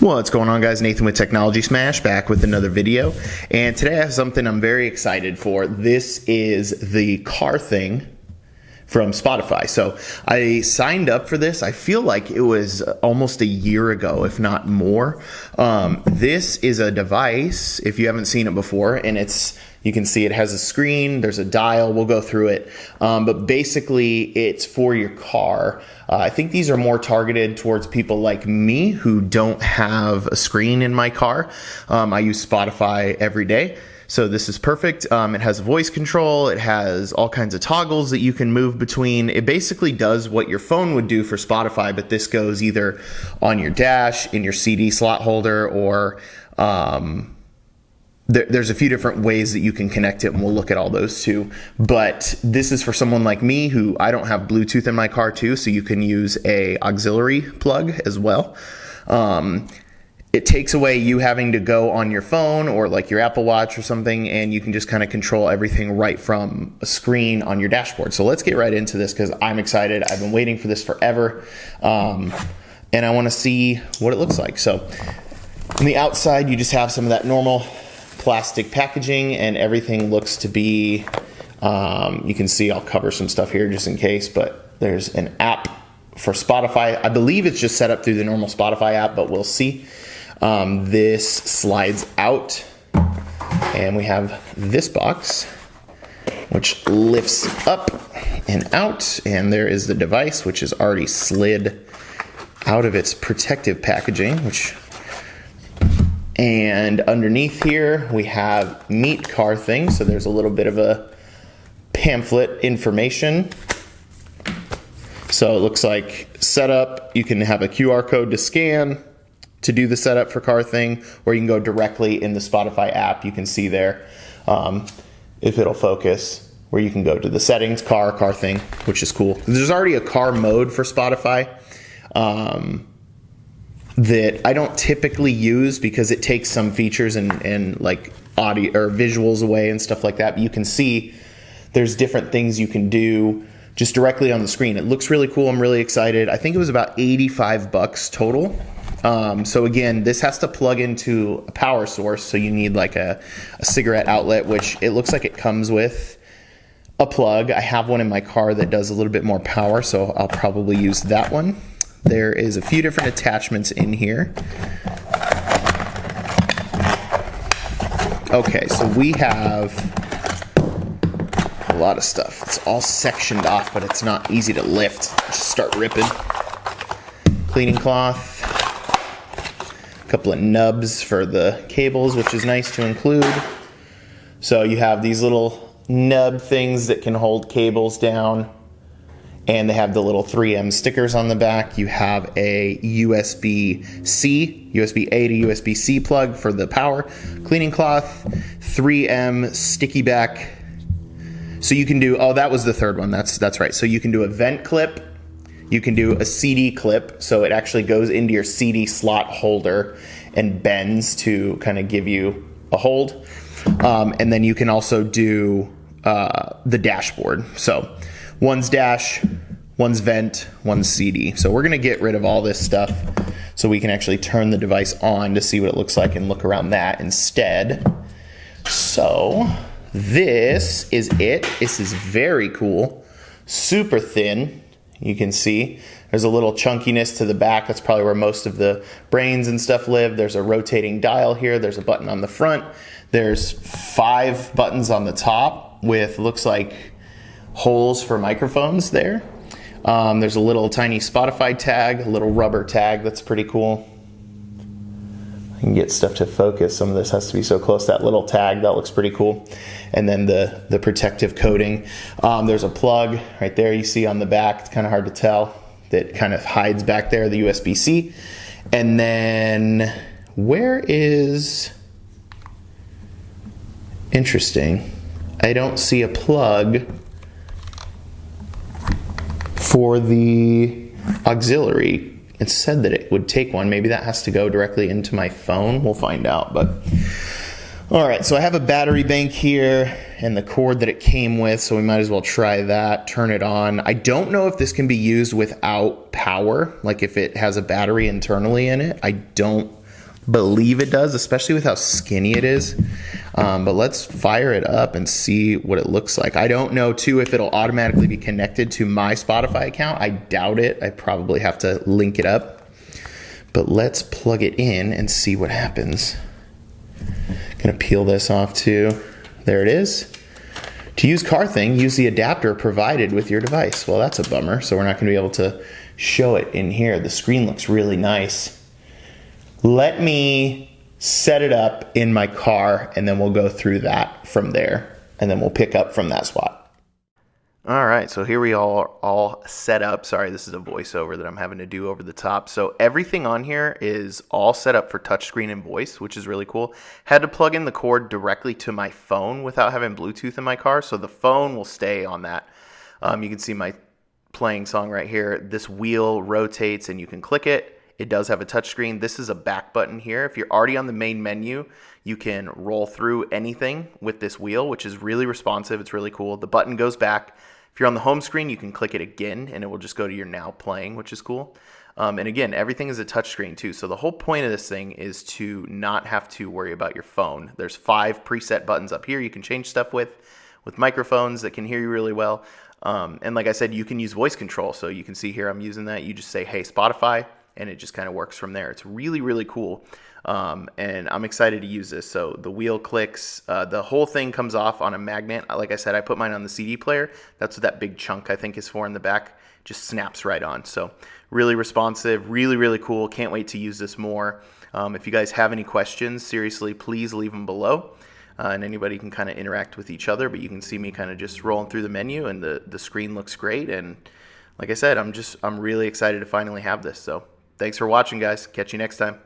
What's going on, guys? Nathan with Technology Smash back with another video, and today I have something I'm very excited for. This is the car thing from Spotify. So I signed up for this. I feel like it was almost a year ago, if not more. This is a device, if you haven't seen it before, and you can see it has a screen, there's a dial, we'll go through it. But basically it's for your car. I think these are more targeted towards people like me who don't have a screen in my car. I use Spotify every day. So this is perfect. It has voice control. It has all kinds of toggles that you can move between. It basically does what your phone would do for Spotify, but this goes either on your dash, in your CD slot holder, or there's a few different ways that you can connect it, and we'll look at all those too. But this is for someone like me who I don't have Bluetooth in my car too, so you can use a auxiliary plug as well. It takes away you having to go on your phone or like your Apple Watch or something, and you can just kind of control everything right from a screen on your dashboard. So let's get right into this because I'm excited. I've been waiting for this forever, and I want to see what it looks like. So on the outside, you just have some of that normal plastic packaging, and everything looks to be, you can see, I'll cover some stuff here just in case, but there's an app for Spotify. I believe it's just set up through the normal Spotify app, but we'll see. This slides out, and we have this box, which lifts up and out, and there is the device, which is already slid out of its protective packaging, and underneath here we have Meet Car Thing. So there's a little bit of a pamphlet information. So it looks like setup. You can have a QR code to scan to do the setup for Car Thing, or you can go directly in the Spotify app. You can see there, if it'll focus, where you can go to the settings, car thing, which is cool. There's already a car mode for Spotify that I don't typically use because it takes some features and like audio or visuals away and stuff like that. But you can see there's different things you can do just directly on the screen. It looks really cool. I'm really excited. I think it was about $85 total. So again, this has to plug into a power source. So you need like a cigarette outlet, which it looks like it comes with a plug. I have one in my car that does a little bit more power, so I'll probably use that one. There is a few different attachments in here. Okay, so we have a lot of stuff. It's all sectioned off, but it's not easy to lift. Just start ripping. Cleaning cloth. A couple of nubs for the cables, which is nice to include. So you have these little nub things that can hold cables down, and they have the little 3M stickers on the back. You have a USB-C, USB-A to USB-C plug for the power, cleaning cloth, 3M sticky back. So you can do, oh, that was the third one. That's right. So you can do a vent clip. You can do a CD clip, so it actually goes into your CD slot holder and bends to kind of give you a hold. And then you can also do the dashboard. So one's dash, one's vent, one's CD. So we're going to get rid of all this stuff so we can actually turn the device on to see what it looks like and look around that instead. So this is it. This is very cool. Super thin. You can see there's a little chunkiness to the back. That's probably where most of the brains and stuff live. There's a rotating dial here. There's a button on the front. There's 5 buttons on the top with, looks like, holes for microphones there. There's a little tiny Spotify tag, a little rubber tag. That's pretty cool. I can get stuff to focus. Some of this has to be so close. That little tag, that looks pretty cool. And then the protective coating. There's a plug right there you see on the back. It's kind of hard to tell. That kind of hides back there, the USB-C. And then where is... Interesting. I don't see a plug for the auxiliary. It said that it would take one. Maybe that has to go directly into my phone. We'll find out. But all right, so I have a battery bank here and the cord that it came with, so we might as well try that, turn it on. I don't know if this can be used without power, like if it has a battery internally in it. I don't believe it does, especially with how skinny it is. But let's fire it up and see what it looks like. I don't know, too, if it'll automatically be connected to my Spotify account. I doubt it. I probably have to link it up. But let's plug it in and see what happens. Gonna peel this off, too. There it is. To use Car Thing, use the adapter provided with your device. Well, that's a bummer, so we're not going to be able to show it in here. The screen looks really nice. Let me set it up in my car, and then we'll go through that from there, and then we'll pick up from that spot. All right, so here we are all set up. Sorry, this is a voiceover that I'm having to do over the top. So everything on here is all set up for touchscreen and voice, which is really cool. Had to plug in the cord directly to my phone without having Bluetooth in my car, so the phone will stay on that. You can see my playing song right here. This wheel rotates and you can click it. It does have a touchscreen. This is a back button here. If you're already on the main menu, you can roll through anything with this wheel, which is really responsive. It's really cool. The button goes back. If you're on the home screen, you can click it again, and it will just go to your now playing, which is cool. And again, everything is a touchscreen too. So the whole point of this thing is to not have to worry about your phone. There's 5 preset buttons up here you can change stuff with microphones that can hear you really well. And like I said, you can use voice control. So you can see here I'm using that. You just say, hey, Spotify, and it just kind of works from there. It's really, really cool. And I'm excited to use this. So the wheel clicks, the whole thing comes off on a magnet. Like I said, I put mine on the CD player. That's what that big chunk I think is for in the back. Just snaps right on. So really responsive, really, really cool. Can't wait to use this more. If you guys have any questions, seriously, please leave them below. And anybody can kind of interact with each other, but you can see me kind of just rolling through the menu, and the screen looks great. And like I said, I'm really excited to finally have this. So thanks for watching, guys. Catch you next time.